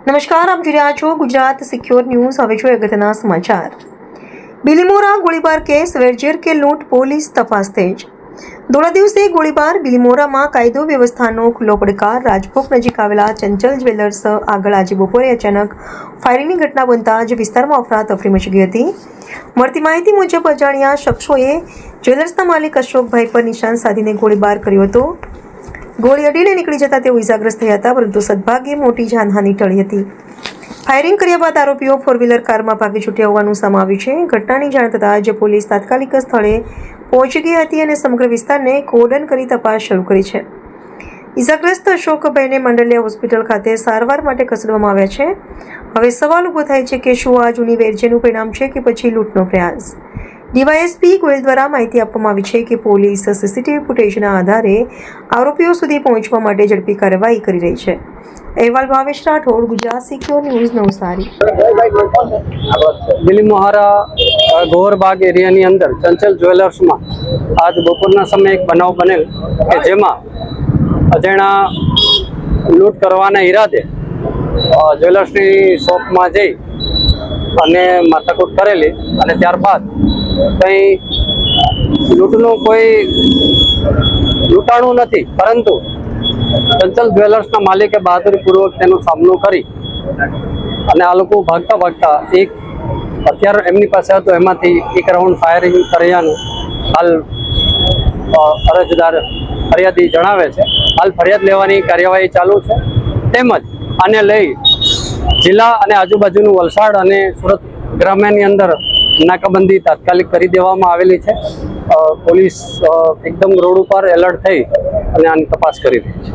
નમસ્કાર, આપ જોઈ રહ્યા છો ગુજરાત સિક્યોર ન્યૂઝ। હવે જોઈએ અગત્યના સમાચાર। બિલીમોરા ગોળીબાર કેસ વેરઝેર કે લૂંટ, પોલીસ તપાસ તેજ। ધોળા દિવસે ગોળીબાર, બિલીમોરામાં કાયદો વ્યવસ્થાનો ખુલ્લો પડકાર। રાજભોગ નજીક આવેલા ચંચલ જ્વેલર્સ આગળ આજે બપોરે અચાનક ફાયરિંગની ઘટના બનતા જ વિસ્તારમાં અફરાતફરી મચી ગઈ હતી। મળતી માહિતી મુજબ અજાણ્યા શખ્સોએ જ્વેલર્સના માલિક અશોકભાઈ પર નિશાન સાધીને ગોળીબાર કર્યો હતો। ગોળી અડીને નીકળી જતા તેઓ ઇજાગ્રસ્ત થયા હતા, પરંતુ સદભાગ્યે મોટી જાનહાનિ ટળી હતી। ફાયરિંગ કર્યા બાદ આરોપીઓ ફોર વ્હીલર કારમાં ભાગી છૂટ્યા હોવાનું સામે આવ્યું છે। ઘટનાની જાણ થતાં જ પોલીસ તાત્કાલિક સ્થળે પહોંચી ગઈ હતી અને સમગ્ર વિસ્તારને કોર્ડન કરી તપાસ શરૂ કરી છે। ઇજાગ્રસ્ત અશોકભાઈને મંડલિયા હોસ્પિટલ ખાતે સારવાર માટે ખસેડવામાં આવ્યા છે। હવે સવાલ ઊભો થાય છે કે શું આ જૂની વેરઝેરનું પરિણામ છે કે પછી લૂંટનો પ્રયાસ? ડીવાયએસપી ગોયલ દ્વારા માહિતી આપવામાં આવી છે કે પોલીસ સીસીટીવી ફૂટેજના આધારે આરોપીઓ સુધી પહોંચવા માટે ઝડપી કાર્યવાહી કરી રહી છે। અહેવાલ ભાવેશ રાઠોડ, ગુજરાત સિક્યોર ન્યૂઝ, નવસારી। બિલીમોરા ગોરબાગ એરિયાની અંદર ચંચલ જ્વેલર્સમાં આજ બપોરના સમયે એક બનાવ બનેલ કે જેમાં અજાણ્યા લૂંટ કરવાના ઈરાદે જ્વેલર્સની શોપમાં જઈ અને માથાકૂટ કરેલી અને ત્યારબાદ કંઈ લૂંટનું કોઈ લૂંટાણું નથી, પરંતુ ચંચલ જ્વેલર્સના માલિકે બહાદુરીપૂર્વક તેનો સામનો કરી અને આ લોકો ભાગતા ભાગતા એક હથિયાર એમની પાસે હતું, એમાંથી એક રાઉન્ડ ફાયરિંગ કર્યાનું હાલ અરજદાર ફરિયાદી જણાવે છે। હાલ ફરિયાદ લેવાની કાર્યવાહી ચાલુ છે, તેમજ આને લઈ જિલ્લા અને આજુબાજુનું વલસાડ અને સુરત ગ્રામ્યની અંદર નાકાબંધી તાત્કાલિક કરી દેવામાં આવેલી છે। પોલીસ એકદમ રોડ ઉપર એલર્ટ થઈ અને આની તપાસ કરી રહી છે।